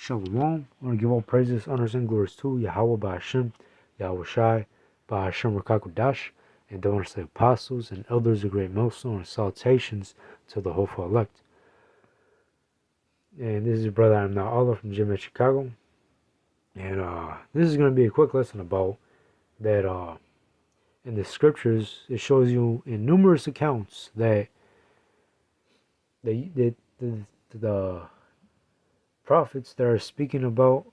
Shalom. I want to give all praises, honors, and glories to Yahweh Ba'Hashem, Yahweh Shai, Ba'Hashem Rakakudash, and the honors of the apostles and elders of great millstone, and salutations to the hopeful elect. And this is your brother, I'm now Allah from Jim at Chicago. And this is going to be a quick lesson about that in the scriptures, it shows you in numerous accounts that the prophets that are speaking about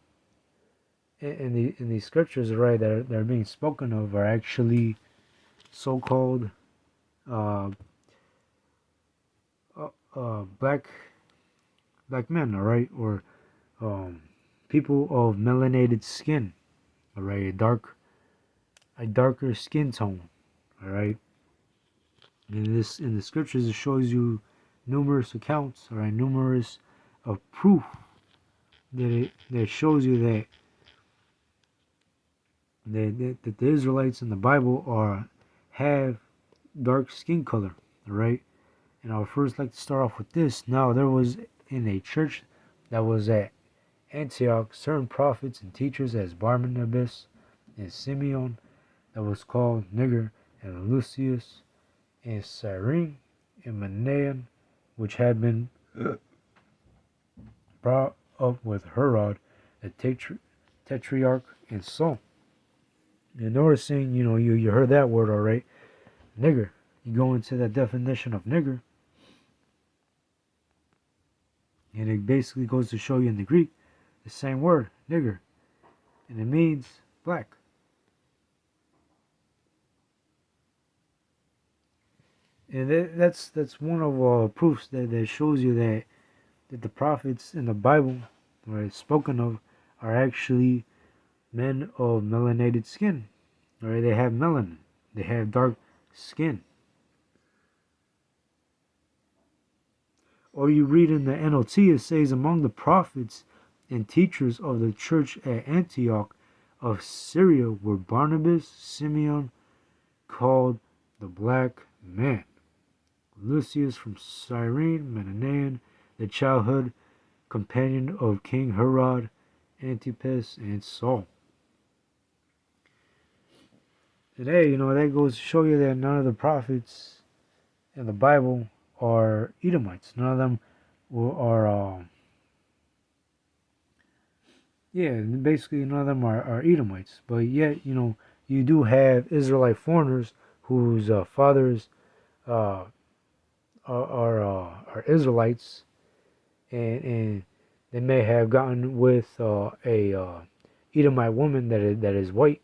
in these scriptures, right, that are being spoken of are actually so-called uh, black men, all right, or people of melanated skin, all right, a darker skin tone, all right. In the scriptures, it shows you numerous accounts, all right, numerous of proof that shows you that the Israelites in the Bible have dark skin color, all right. And I would first like to start off with this. Now, there was in a church that was at Antioch certain prophets and teachers as Barnabas and Simeon, that was called Niger, and Lucius and Cyrene and Manaen, which had been brought up with Herod, the tetrarch, and Saul. And noticing, you heard that word, all right, nigger. You go into that definition of nigger, and it basically goes to show you in the Greek the same word, nigger, and it means black. And that's one of proofs that shows you that the prophets in the Bible, right, spoken of, are actually men of melanated skin. Right, they have melanin, they have dark skin. Or you read in the NLT, it says, among the prophets and teachers of the church at Antioch of Syria were Barnabas, Simeon, called the black man, Lucius from Cyrene, Manaen, the childhood companion of King Herod, Antipas, and Saul. Today, that goes to show you that none of the prophets in the Bible are Edomites. None of them are, basically none of them are Edomites. But yet, you do have Israelite foreigners whose fathers are Israelites, and they may have gotten with a Edomite woman that is white,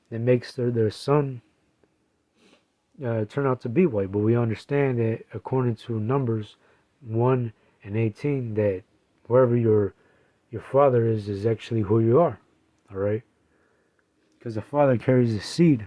that makes their son turn out to be white. But we understand that according to Numbers 1:18, that wherever your father is actually who you are, all right? Because the father carries the seed.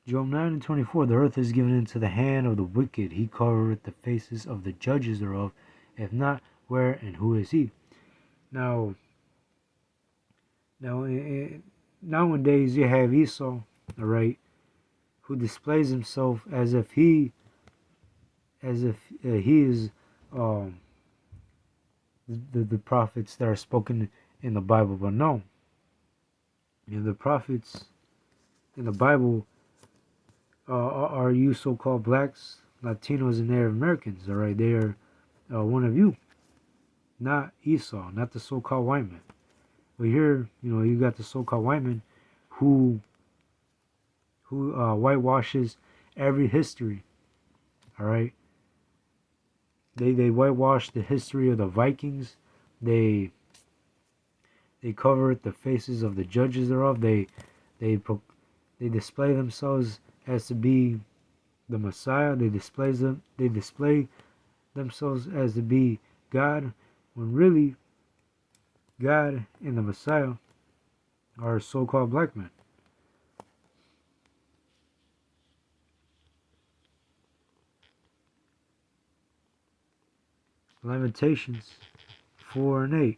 Job 9:24, the earth is given into the hand of the wicked. He covereth the faces of the judges thereof. If not, where and who is he? Now, nowadays you have Esau, all right, who displays himself as if he is the prophets that are spoken in the Bible. But no, the prophets in the Bible are you so-called blacks, Latinos, and Native Americans. All right, they are one of you, not Esau, not the so-called white man. But here, you got the so-called white man who whitewashes every history. All right, they whitewash the history of the Vikings. They cover the faces of the judges thereof. They display themselves as to be the Messiah. They display themselves as to be God, when really God and the Messiah are so-called black men. Lamentations 4:8.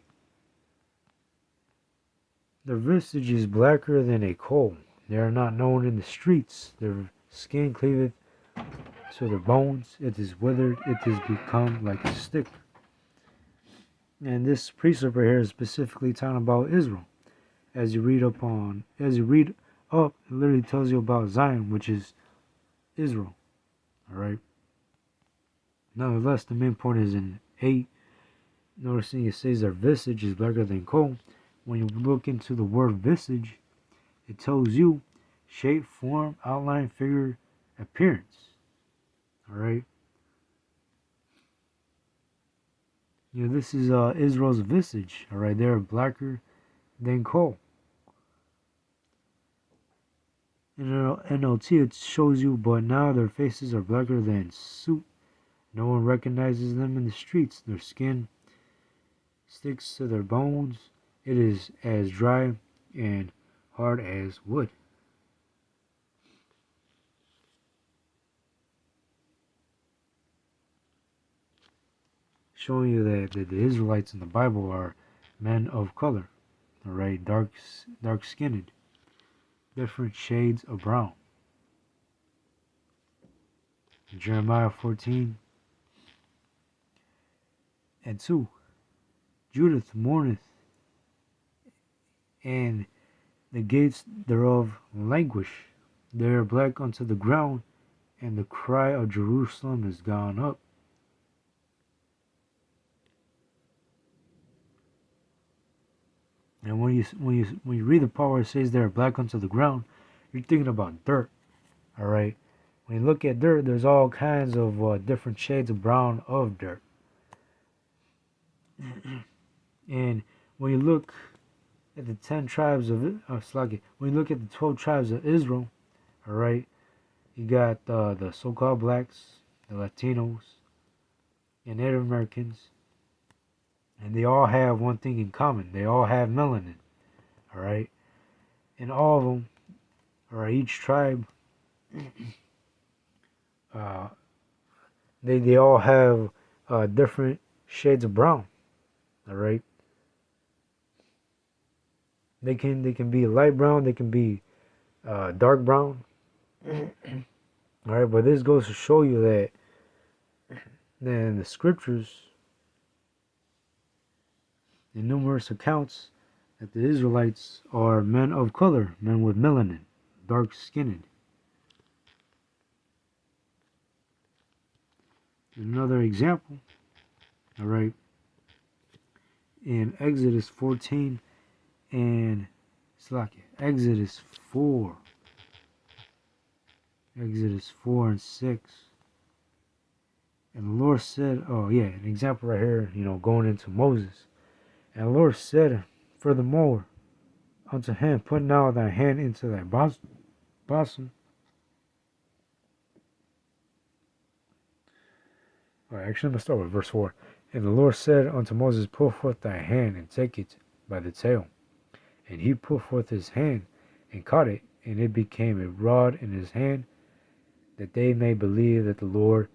Their visage is blacker than a coal. They are not known in the streets. Their skin cleaveth to their bones. It is withered. It is become like a stick. And this precept right here is specifically talking about Israel. As you read up, it literally tells you about Zion, which is Israel. All right. Nonetheless, the main point is in 8. Noticing it says their visage is blacker than coal. When you look into the word visage, it tells you shape, form, outline, figure, appearance. All right. This is Israel's visage. All right, they're blacker than coal. In NLT, it shows you, but now their faces are blacker than soot. No one recognizes them in the streets. Their skin sticks to their bones. It is as dry and hard as wood. Showing you that the Israelites in the Bible are men of color. All right, dark-skinned, different shades of brown. Jeremiah 14 and 2. Judith mourneth, and the gates thereof languish. They are black unto the ground, and the cry of Jerusalem is gone up. And when you read the part where it says they are black unto the ground, you're thinking about dirt. All right. When you look at dirt, there's all kinds of different shades of brown of dirt. And when you look at the 10 tribes of when you look at the 12 tribes of Israel, all right, you got the so-called blacks, the Latinos, and Native Americans, and they all have one thing in common. They all have melanin, all right, and all of them, all right, each tribe, they all have different shades of brown, all right. They can be light brown, they can be dark brown. All right, but this goes to show you that in the scriptures, in numerous accounts, that the Israelites are men of color, men with melanin, dark-skinned. Another example, all right, in Exodus 14 and Exodus 4 and 6. And the Lord said, an example right here, going into Moses. And the Lord said, furthermore, unto him, put now thy hand into thy bosom. All right, actually, I'm going to start with verse 4. And the Lord said unto Moses, put forth thy hand and take it by the tail. And he put forth his hand and caught it, and it became a rod in his hand, that they may believe that the Lord,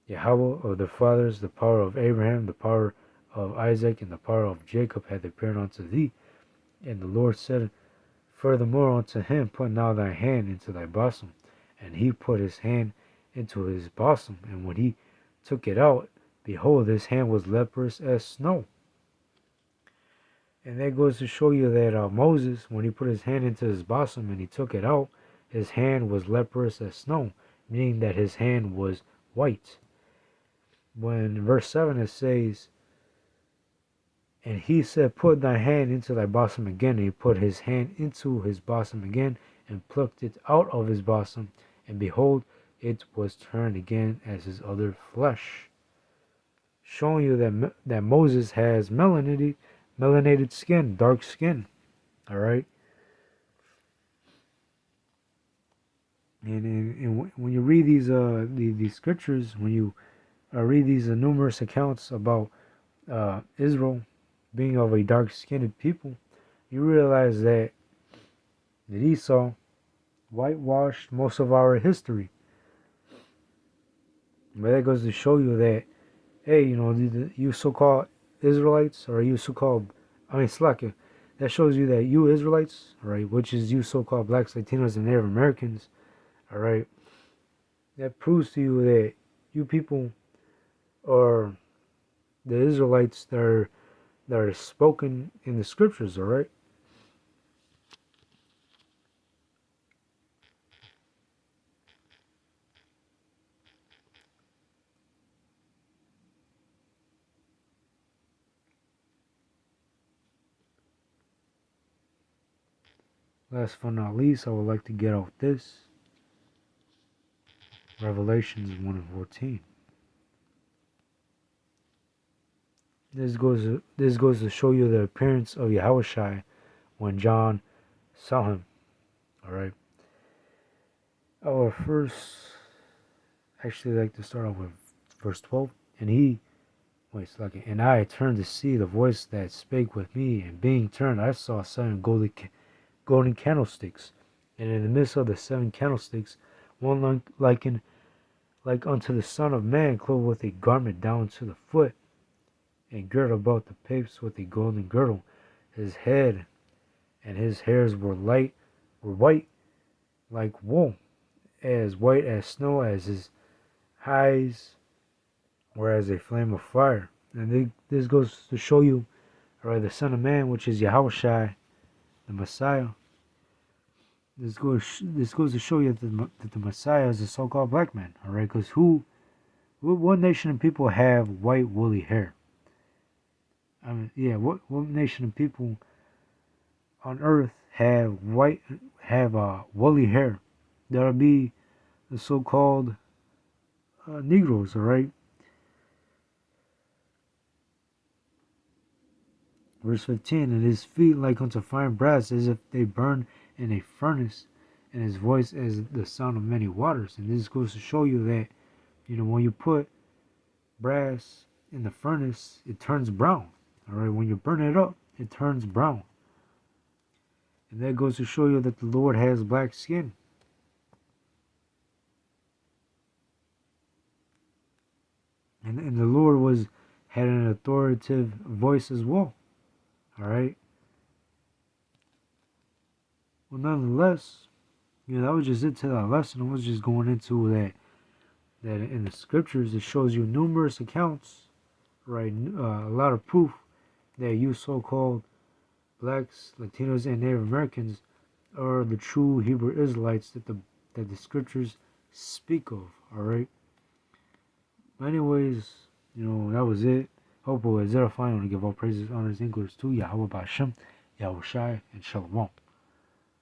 Yahweh of their fathers, the power of Abraham, the power of Isaac, and the power of Jacob hath appeared unto thee. And the Lord said furthermore unto him, put now thy hand into thy bosom. And he put his hand into his bosom, and when he took it out, behold, his hand was leprous as snow. And that goes to show you that Moses, when he put his hand into his bosom and he took it out, his hand was leprous as snow, meaning that his hand was white. When in verse 7 it says, and he said, put thy hand into thy bosom again. And he put his hand into his bosom again, and plucked it out of his bosom, and behold, it was turned again as his other flesh. Showing you that Moses has melanated skin, dark skin. All right. And when you read these scriptures, when you read these numerous accounts about Israel being of a dark-skinned people, you realize that Esau whitewashed most of our history. But that goes to show you that, hey, you so-called Israelites, or you so-called, that that shows you that you Israelites, all right, which is you so-called blacks, Latinos, and Native Americans, all right, that proves to you that you people are the Israelites that are spoken in the scriptures, all right. Last but not least, I would like to get off this. Revelations 1 and 14. This goes to show you the appearance of Yahushua when John saw him. Alright. I would first actually like to start off with verse 12. And I turned to see the voice that spake with me, and being turned, I saw 7 golden candlesticks, and in the midst of the 7 candlesticks, one like unto the Son of Man, clothed with a garment down to the foot, and girded about the paps with a golden girdle. His head and his hairs were white like wool, as white as snow, as his eyes were as a flame of fire. And this goes to show you, alright, the Son of Man, which is Yahushua, the Messiah. This goes to show you that the Messiah is a so-called black man, alright? Because what nation of people have white woolly hair? I mean, yeah, what nation of people on earth have woolly hair? That would be the so-called Negroes, alright? Verse 15, and his feet like unto fine brass, as if they burn in a furnace, and his voice as the sound of many waters. And this goes to show you that, when you put brass in the furnace, it turns brown. Alright, when you burn it up, it turns brown. And that goes to show you that the Lord has black skin. And the Lord had an authoritative voice as well. Alright. Well, nonetheless, that was just it to that lesson. I was just going into that in the scriptures, it shows you numerous accounts, right? A lot of proof that you so-called blacks, Latinos, and Native Americans are the true Hebrew Israelites that the scriptures speak of. All right. But anyways, that was it. Hope it was edifying. I want to give all praises, honors, and glories to Yahweh Bashem, Yahweh Shai, and Shalom.